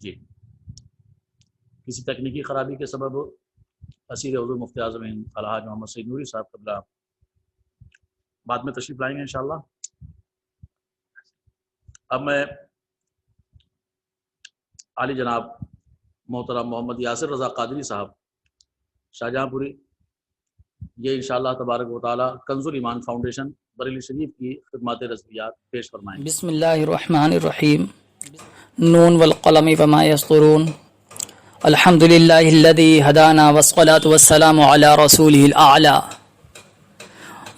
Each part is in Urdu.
جی کسی تکنیکی خرابی کے سبب اسیر حضور مفتی اعظم الحاج محمد سعید نوری صاحب قبلہ بعد میں تشریف لائیں گے انشاءاللہ۔ اب میں عالی جناب محترم محمد یاسر رضا قادری صاحب شاہجہاں پوری، یہ انشاءاللہ تبارک و تعالی کنز الایمان فاؤنڈیشن بریلی شریف کی خدمات رضویات پیش فرمائیں۔ بسم اللہ الرحمن الرحیم، نون والقلم وما یسطرون، الحمد للہ الذی ہدانا والصلاة والسلام علی رسولہ الاعلی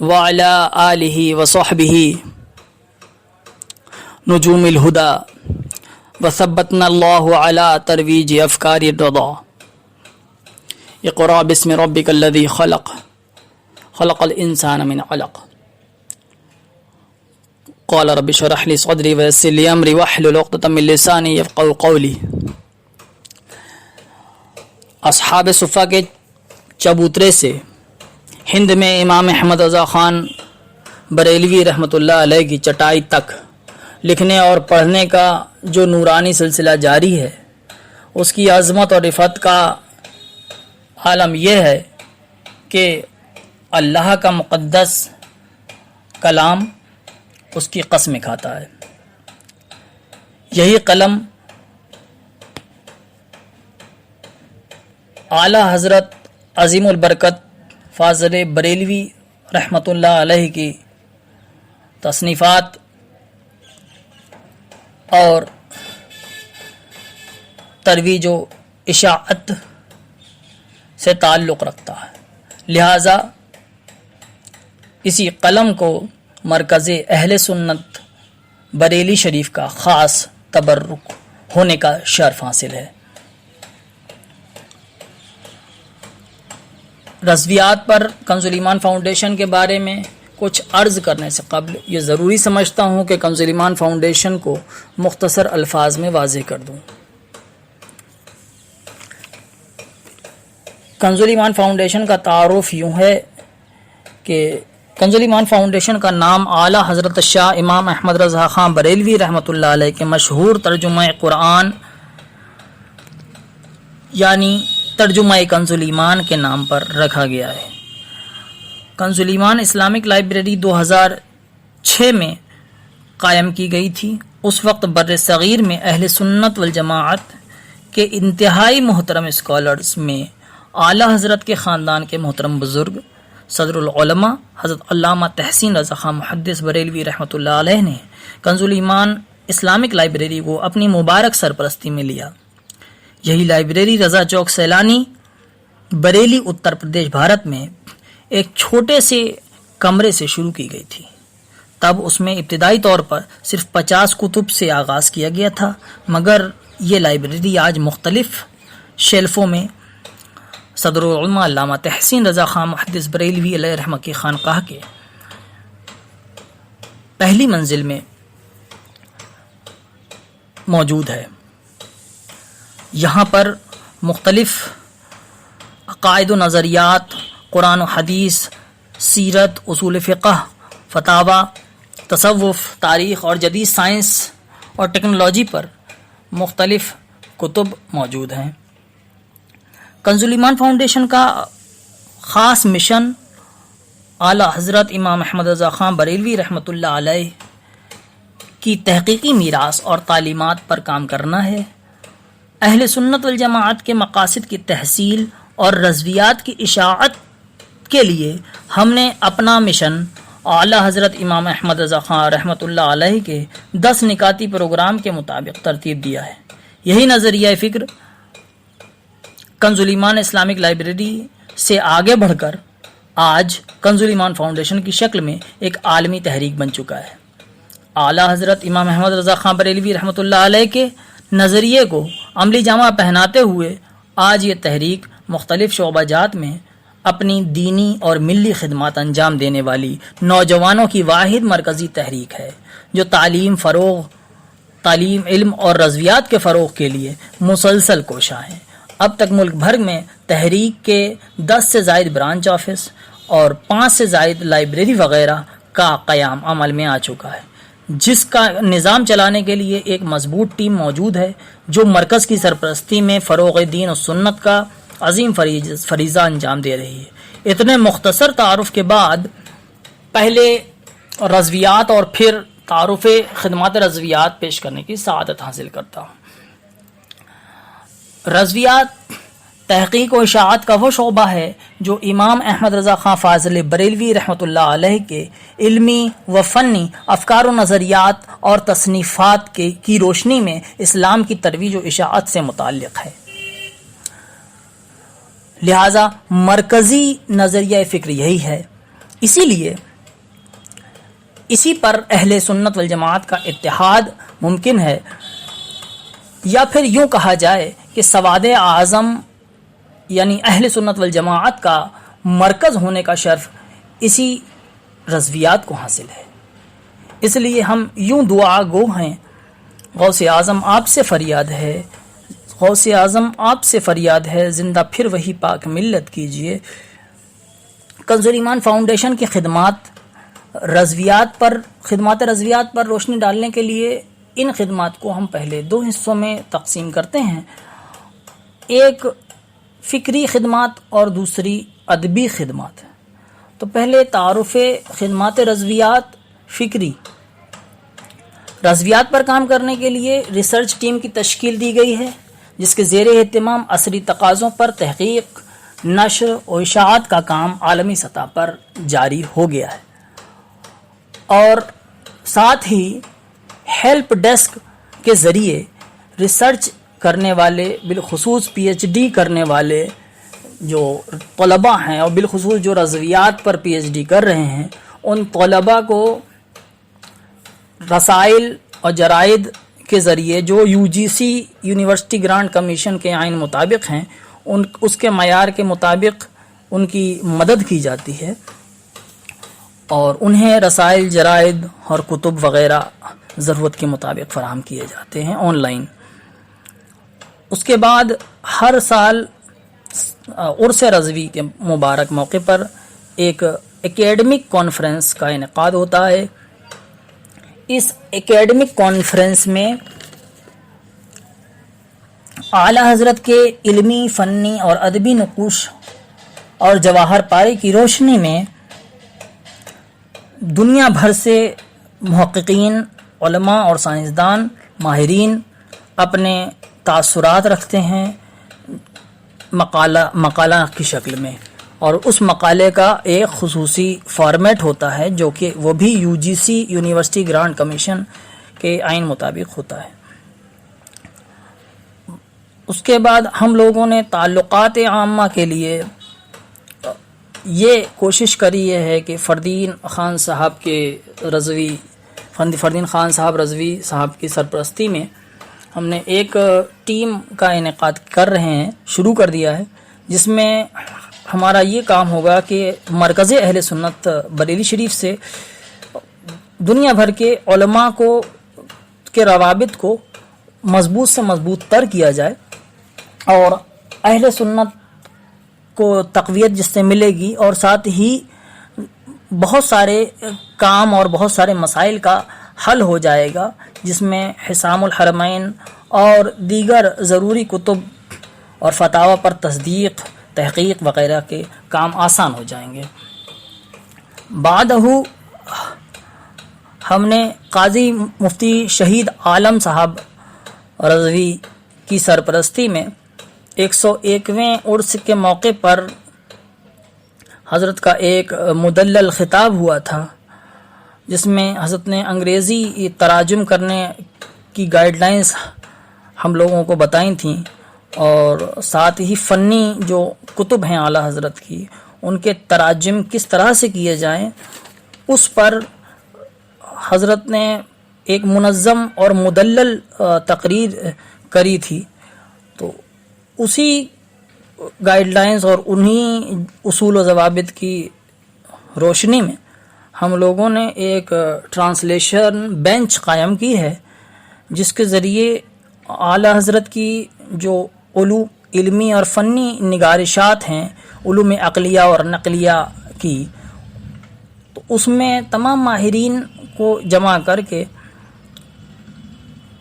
وعلی آلہ وصحبہ نجوم الہدی وثبتنا اللہ علی ترویج افکار الرضا۔ اقرأ باسم ربک الذی خلق خلق الانسان من علق۔ قال رب اشرح لي صدري ويسر لي امري واحلل عقدة من لساني يفقهوا قولي۔ اصحاب صفہ کے چبوترے سے ہند میں امام احمد رضا خان بریلوی رحمۃ اللہ علیہ کی چٹائی تک لکھنے اور پڑھنے کا جو نورانی سلسلہ جاری ہے، اس کی عظمت اور رفعت کا عالم یہ ہے کہ اللہ کا مقدس کلام اس کی قسم کھاتا ہے۔ یہی قلم اعلیٰ حضرت عظیم البرکت فاضل بریلوی رحمۃ اللہ علیہ کی تصنیفات اور ترویج و اشاعت سے تعلق رکھتا ہے، لہذا اسی قلم کو مرکز اہل سنت بریلی شریف کا خاص تبرک ہونے کا شرف حاصل ہے۔ رضویات پر کنز الایمان فاؤنڈیشن کے بارے میں کچھ عرض کرنے سے قبل یہ ضروری سمجھتا ہوں کہ کنز الایمان فاؤنڈیشن کو مختصر الفاظ میں واضح کر دوں۔ کنز الایمان فاؤنڈیشن کا تعارف یوں ہے کہ کنز الایمان فاؤنڈیشن کا نام اعلیٰ حضرت شاہ امام احمد رضا خان بریلوی رحمۃ اللہ علیہ کے مشہور ترجمہ قرآن یعنی ترجمہ کنز الایمان کے نام پر رکھا گیا ہے۔ کنز الایمان اسلامک لائبریری 2006 میں قائم کی گئی تھی۔ اس وقت بر صغیر میں اہل سنت والجماعت کے انتہائی محترم اسکالرز میں اعلیٰ حضرت کے خاندان کے محترم بزرگ صدر العلماء حضرت علامہ تحسین رضا خان محدث بریلوی رحمۃ اللہ علیہ نے کنز الایمان اسلامک لائبریری کو اپنی مبارک سرپرستی میں لیا۔ یہی لائبریری رضا چوک سیلانی بریلی اتر پردیش بھارت میں ایک چھوٹے سے کمرے سے شروع کی گئی تھی۔ تب اس میں ابتدائی طور پر صرف 50 کتب سے آغاز کیا گیا تھا، مگر یہ لائبریری آج مختلف شیلفوں میں صدر العلماء علامہ تحسین رضا خان محدث بریلوی علیہ رحمہ کی خانقاہ کے پہلی منزل میں موجود ہے۔ یہاں پر مختلف عقائد و نظریات، قرآن و حدیث، سیرت، اصول فقہ، فتاوی، تصوف، تاریخ اور جدید سائنس اور ٹیکنالوجی پر مختلف کتب موجود ہیں۔ کنز الایمان فاؤنڈیشن کا خاص مشن اعلیٰ حضرت امام احمد رضا خان بریلوی رحمۃ اللہ علیہ کی تحقیقی میراث اور تعلیمات پر کام کرنا ہے۔ اہل سنت والجماعت کے مقاصد کی تحصیل اور رضویات کی اشاعت کے لیے ہم نے اپنا مشن اعلیٰ حضرت امام احمد رضا خان رحمۃ اللہ علیہ کے 10 نکاتی پروگرام کے مطابق ترتیب دیا ہے۔ یہی نظریہ فکر کنز الایمان اسلامک لائبریری سے آگے بڑھ کر آج کنز الایمان فاؤنڈیشن کی شکل میں ایک عالمی تحریک بن چکا ہے۔ اعلیٰ حضرت امام احمد رضا خان بریلوی رحمۃ اللہ علیہ کے نظریے کو عملی جامہ پہناتے ہوئے آج یہ تحریک مختلف شعبہ جات میں اپنی دینی اور ملی خدمات انجام دینے والی نوجوانوں کی واحد مرکزی تحریک ہے، جو تعلیم، علم اور رضویات کے فروغ کے لیے مسلسل کوشاں ہیں۔ اب تک ملک بھر میں تحریک کے 10 سے زائد برانچ آفس اور 5 سے زائد لائبریری وغیرہ کا قیام عمل میں آ چکا ہے۔ جس کا نظام چلانے کے لیے ایک مضبوط ٹیم موجود ہے جو مرکز کی سرپرستی میں فروغ دین و سنت کا عظیم فریضہ انجام دے رہی ہے۔ اتنے مختصر تعارف کے بعد پہلے رضویات اور پھر تعارف خدمات رضویات پیش کرنے کی سعادت حاصل کرتا ہوں۔ رضویات تحقیق و اشاعت کا وہ شعبہ ہے جو امام احمد رضا خان فاضل بریلوی رحمۃ اللہ علیہ کے علمی و فنی افکار و نظریات اور تصنیفات کی روشنی میں اسلام کی ترویج و اشاعت سے متعلق ہے۔ لہذا مرکزی نظریہ فکر یہی ہے، اسی لیے اسی پر اہل سنت والجماعت کا اتحاد ممکن ہے، یا پھر یوں کہا جائے کہ سواد اعظم یعنی اہل سنت والجماعت کا مرکز ہونے کا شرف اسی رضویات کو حاصل ہے۔ اس لیے ہم یوں دعا گو ہیں، غوث اعظم آپ سے فریاد ہے، غوث اعظم آپ سے فریاد ہے، زندہ پھر وہی پاک ملت کیجئے۔ کنز ایمان فاؤنڈیشن کی خدمات رضویات پر روشنی ڈالنے کے لیے ان خدمات کو ہم پہلے دو حصوں میں تقسیم کرتے ہیں، ایک فکری خدمات اور دوسری ادبی خدمات۔ تو پہلے تعارف خدمات رضویات فکری۔ رضویات پر کام کرنے کے لیے ریسرچ ٹیم کی تشکیل دی گئی ہے جس کے زیر اہتمام عصری تقاضوں پر تحقیق، نشر و اشاعت کا کام عالمی سطح پر جاری ہو گیا ہے، اور ساتھ ہی ہیلپ ڈیسک کے ذریعے ریسرچ کرنے والے، بالخصوص پی ایچ ڈی کرنے والے جو طلباء ہیں اور بالخصوص جو رضویات پر پی ایچ ڈی کر رہے ہیں، ان طلباء کو رسائل اور جرائد کے ذریعے جو U G C university grant commission کے آئین مطابق ہیں، اس کے معیار کے مطابق ان کی مدد کی جاتی ہے اور انہیں رسائل، جرائد اور کتب وغیرہ ضرورت کے مطابق فراہم کیے جاتے ہیں آن لائن۔ اس کے بعد ہر سال عرس رضوی کے مبارک موقع پر ایک اکیڈمک کانفرنس کا انعقاد ہوتا ہے۔ اس اکیڈمک کانفرنس میں اعلی حضرت کے علمی، فنی اور ادبی نقوش اور جواہر پاری کی روشنی میں دنیا بھر سے محققین، علماء اور سائنسدان، ماہرین اپنے تاثرات رکھتے ہیں مقالہ کی شکل میں، اور اس مقالے کا ایک خصوصی فارمیٹ ہوتا ہے جو کہ وہ بھی U G C university grant commission کے آئین مطابق ہوتا ہے۔ اس کے بعد ہم لوگوں نے تعلقات عامہ کے لیے یہ کوشش کری ہے کہ فردین خان صاحب رضوی صاحب کی سرپرستی میں ہم نے ایک ٹیم کا انعقاد شروع کر دیا ہے، جس میں ہمارا یہ کام ہوگا کہ مرکز اہل سنت بریلی شریف سے دنیا بھر کے علماء کے روابط کو مضبوط سے مضبوط تر کیا جائے، اور اہل سنت کو تقویت جس سے ملے گی، اور ساتھ ہی بہت سارے کام اور بہت سارے مسائل کا حل ہو جائے گا، جس میں حسام الحرمین اور دیگر ضروری کتب اور فتاوی پر تصدیق، تحقیق وغیرہ کے کام آسان ہو جائیں گے۔ بعدہ ہم نے قاضی مفتی شہید عالم صاحب رضوی کی سرپرستی میں 101ویں عرس کے موقع پر حضرت کا ایک مدلل خطاب ہوا تھا، جس میں حضرت نے انگریزی تراجم کرنے کی گائیڈ لائنز ہم لوگوں کو بتائی تھیں، اور ساتھ ہی فنی جو کتب ہیں اعلیٰ حضرت کی، ان کے تراجم کس طرح سے کیے جائیں، اس پر حضرت نے ایک منظم اور مدلل تقریر کری تھی۔ تو اسی گائیڈ لائنز اور انہی اصول و ضوابط کی روشنی میں ہم لوگوں نے ایک ٹرانسلیشن بینچ قائم کی ہے، جس کے ذریعے اعلیٰ حضرت کی جو علمی اور فنی نگارشات ہیں علوم عقلیہ اور نقلیہ کی، تو اس میں تمام ماہرین کو جمع کر کے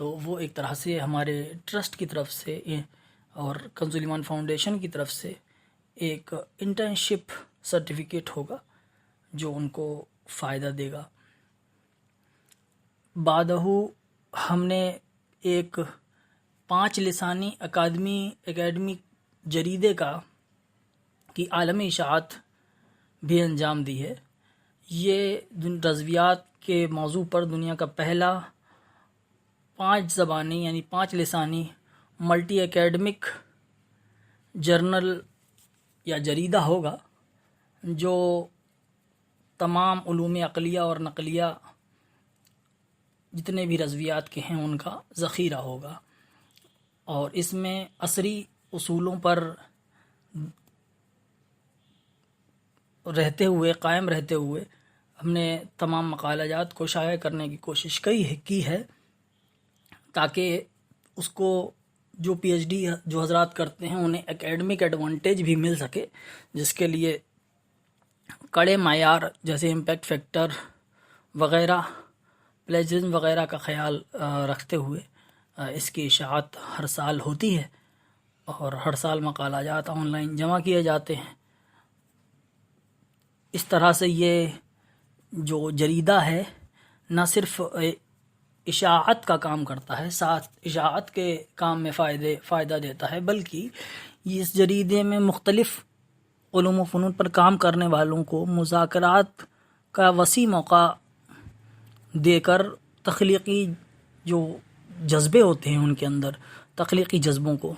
تو وہ ایک طرح سے ہمارے ٹرسٹ کی طرف سے اور کنز ایمان فاؤنڈیشن کی طرف سے ایک انٹرنشپ سرٹیفکیٹ ہوگا جو ان کو فائدہ دے گا۔ بعدہ ہم نے ایک 5 لسانی اکیڈمی جریدے کی عالمی اشاعت بھی انجام دی ہے۔ یہ رضویات کے موضوع پر دنیا کا پہلا 5 زبانی یعنی 5 لسانی ملٹی اکیڈمک جرنل یا جریدہ ہوگا جو تمام علوم عقلیہ اور نقلیہ جتنے بھی رضویات کے ہیں ان کا ذخیرہ ہوگا، اور اس میں عصری اصولوں پر قائم رہتے ہوئے ہم نے تمام مقالہ جات کو شائع کرنے کی کوشش کی ہے تاکہ اس کو جو پی ایچ ڈی جو حضرات کرتے ہیں انہیں اکیڈمک ایڈوانٹیج بھی مل سکے، جس کے لیے کڑے معیار جیسے امپیکٹ فیکٹر وغیرہ، پلیجرزم وغیرہ کا خیال رکھتے ہوئے اس کی اشاعت ہر سال ہوتی ہے، اور ہر سال مقالہ جات آن لائن جمع کیے جاتے ہیں۔ اس طرح سے یہ جو جریدہ ہے نہ صرف اشاعت کا کام کرتا ہے، ساتھ اشاعت کے کام میں فائدہ دیتا ہے، بلکہ اس جریدے میں مختلف علوم و فنون پر کام کرنے والوں کو مذاکرات کا وسیع موقع دے کر تخلیقی جو جذبے ہوتے ہیں ان کے اندر تخلیقی جذبوں کو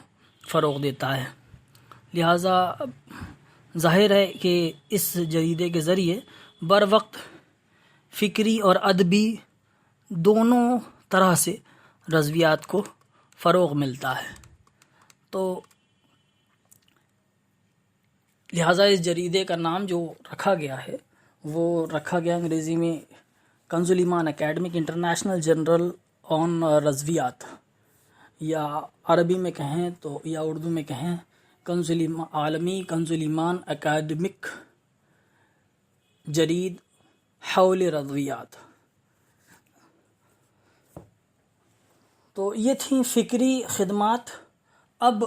فروغ دیتا ہے۔ لہٰذا ظاہر ہے کہ اس جریدے کے ذریعے بر وقت فکری اور ادبی دونوں طرح سے رضویات کو فروغ ملتا ہے۔ تو لہٰذا اس جریدے کا نام جو رکھا گیا ہے وہ رکھا گیا انگریزی میں کنز ایمان اکیڈمک انٹرنیشنل جرنل آن رضویات، یا عربی میں کہیں تو یا اردو میں کہیں عالمی کنز ایمان اکیڈمک جرید حول رضویات۔ تو یہ تھیں فکری خدمات۔ اب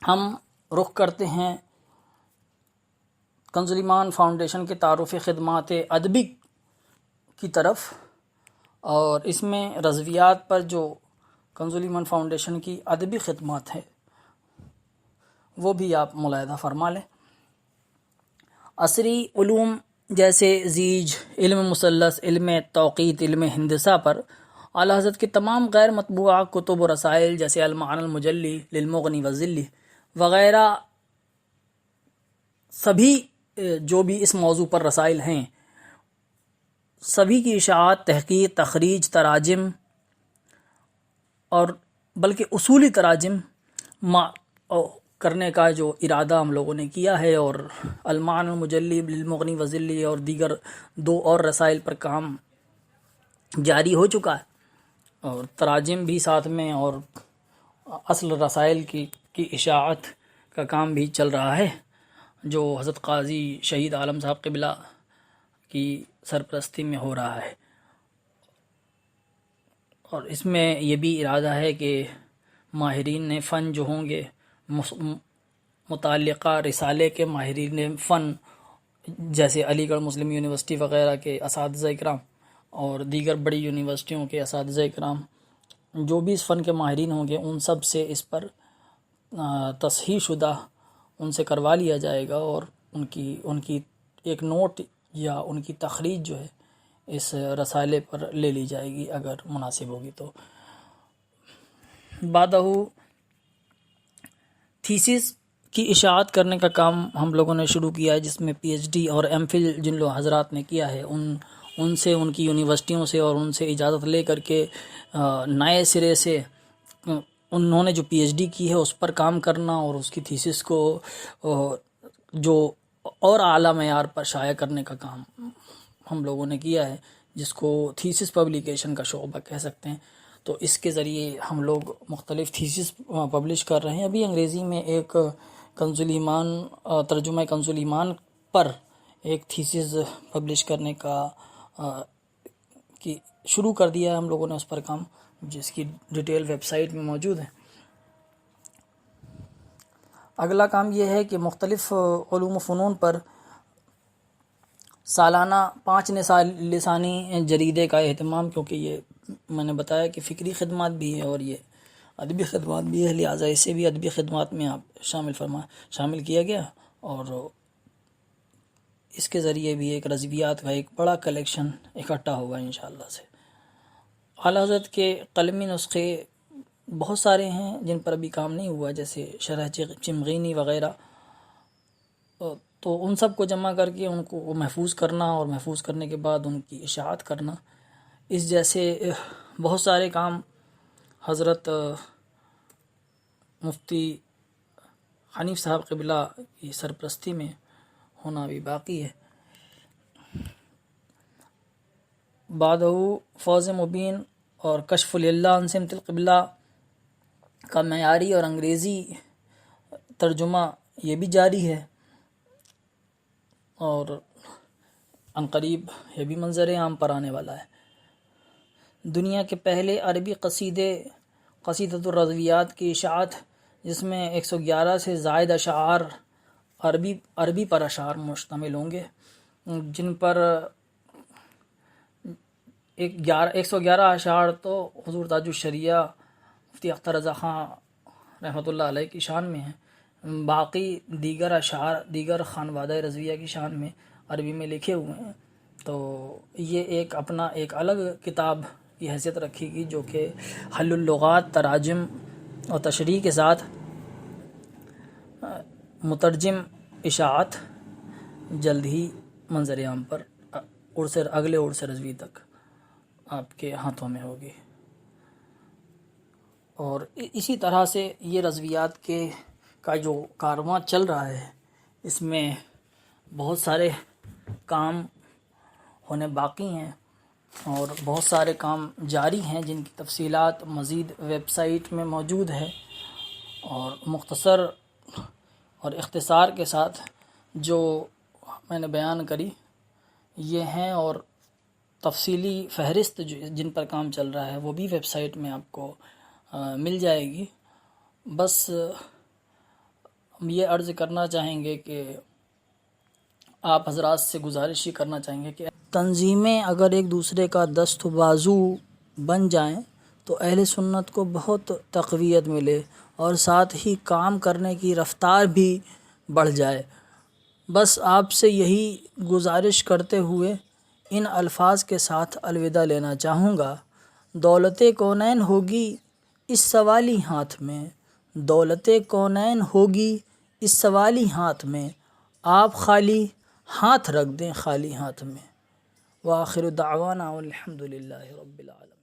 ہم رخ کرتے ہیں کنز ایمان فاؤنڈیشن کے تعارفی خدمات ادبی کی طرف، اور اس میں رضویات پر جو کنز ایمان فاؤنڈیشن کی ادبی خدمات ہیں وہ بھی آپ ملاحظہ فرما لیں۔ عصری علوم جیسے زیج، علم مثلث، علم توقیت، علم ہندسہ پر اعلیٰ حضرت کے تمام غیر مطبوعہ کتب و رسائل جیسے المعانی المجلی للمغنی والظلی وغیرہ سبھی جو بھی اس موضوع پر رسائل ہیں سبھی کی اشاعت، تحقیق، تخریج، تراجم اور بلکہ اصولی تراجم کرنے کا جو ارادہ ہم لوگوں نے کیا ہے، اور المعانی المجلی للمغنی والظلی اور دیگر 2 اور رسائل پر کام جاری ہو چکا ہے، اور تراجم بھی ساتھ میں اور اصل رسائل کی اشاعت کا کام بھی چل رہا ہے جو حضرت قاضی شہید عالم صاحب قبلہ کی سرپرستی میں ہو رہا ہے۔ اور اس میں یہ بھی ارادہ ہے کہ ماہرین فن جو ہوں گے، متعلقہ رسالے کے ماہرین فن جیسے علی گڑھ مسلم یونیورسٹی وغیرہ کے اساتذہ اکرام اور دیگر بڑی یونیورسٹیوں کے اساتذہ اکرام جو بھی اس فن کے ماہرین ہوں گے ان سب سے اس پر تصحیح شدہ ان سے کروا لیا جائے گا، اور ان کی ایک نوٹ یا ان کی تخریج جو ہے اس رسالے پر لے لی جائے گی اگر مناسب ہوگی تو۔ بعدہ تھیسس کی اشاعت کرنے کا کام ہم لوگوں نے شروع کیا ہے، جس میں پی ایچ ڈی اور ایم فل جن لوگ حضرات نے کیا ہے ان سے، ان کی یونیورسٹیوں سے اور ان سے اجازت لے کر کے نئے سرے سے انہوں نے جو پی ایچ ڈی کی ہے اس پر کام کرنا، اور اس کی تھیسس کو جو اور اعلیٰ معیار پر شائع کرنے کا کام ہم لوگوں نے کیا ہے، جس کو تھیسس پبلیکیشن کا شعبہ کہہ سکتے ہیں۔ تو اس کے ذریعے ہم لوگ مختلف تھیسس پبلش کر رہے ہیں۔ ابھی انگریزی میں ایک کنز ایمان ترجمہ کنز ایمان پر ایک تھیسس پبلش کرنے کی شروع کر دیا ہے ہم لوگوں نے اس پر کام، جس کی ڈیٹیل ویب سائٹ میں موجود ہے۔ اگلا کام یہ ہے کہ مختلف علوم و فنون پر سالانہ 5 لسانی جریدے کا اہتمام، کیونکہ یہ میں نے بتایا کہ فکری خدمات بھی ہے اور یہ ادبی خدمات بھی ہے، لہٰذا اسے بھی ادبی خدمات میں آپ شامل کیا گیا، اور اس کے ذریعے بھی ایک رضویات کا ایک بڑا کلیکشن اکٹھا ہوگا انشاءاللہ سے۔ اعلیٰ حضرت کے قلمی نسخے بہت سارے ہیں جن پر ابھی کام نہیں ہوا، جیسے شرح چمغینی وغیرہ، تو ان سب کو جمع کر کے ان کو محفوظ کرنا، اور محفوظ کرنے کے بعد ان کی اشاعت کرنا، اس جیسے بہت سارے کام حضرت مفتی حنیف صاحب قبلہ کی سرپرستی میں ہونا بھی باقی ہے۔ بعدہ فوز مبین اور کشف للہ عن سمت القبلہ کا معیاری اور انگریزی ترجمہ یہ بھی جاری ہے، اور عنقریب یہ بھی منظر عام پر آنے والا ہے۔ دنیا کے پہلے عربی قصیدۃ الرضویات کی اشاعت، جس میں 111 سے زائد اشعار عربی پر اشعار مشتمل ہوں گے، جن پر 111 اشعار تو حضور تاج الشریعہ مفتی اختر رضا خان رحمۃ اللہ علیہ کی شان میں ہیں، باقی دیگر اشعار دیگر خانوادہ رضویہ کی شان میں عربی میں لکھے ہوئے ہیں، تو یہ ایک الگ کتاب کی حیثیت رکھے گی، جو کہ حل اللغات، تراجم اور تشریح کے ساتھ مترجم اشاعت جلد ہی منظر عام پر اگلے عرص رضوی تک آپ کے ہاتھوں میں ہوگی۔ اور اسی طرح سے یہ رضویات کا جو کارواں چل رہا ہے، اس میں بہت سارے کام ہونے باقی ہیں اور بہت سارے کام جاری ہیں، جن کی تفصیلات مزید ویب سائٹ میں موجود ہے، اور مختصر اور اختصار کے ساتھ جو میں نے بیان کری یہ ہیں، اور تفصیلی فہرست جن پر کام چل رہا ہے وہ بھی ویب سائٹ میں آپ کو مل جائے گی۔ بس ہم یہ عرض کرنا چاہیں گے کہ آپ حضرات سے گزارش ہی کرنا چاہیں گے کہ تنظیمیں اگر ایک دوسرے کا دست و بازو بن جائیں تو اہل سنت کو بہت تقویت ملے، اور ساتھ ہی کام کرنے کی رفتار بھی بڑھ جائے۔ بس آپ سے یہی گزارش کرتے ہوئے ان الفاظ کے ساتھ الوداع لینا چاہوں گا۔ دولت کونین ہوگی اس سوالی ہاتھ میں، دولت کونین ہوگی اس سوالی ہاتھ میں، آپ خالی ہاتھ رکھ دیں خالی ہاتھ میں۔ وآخر دعوانا والحمد للہ رب العالمین۔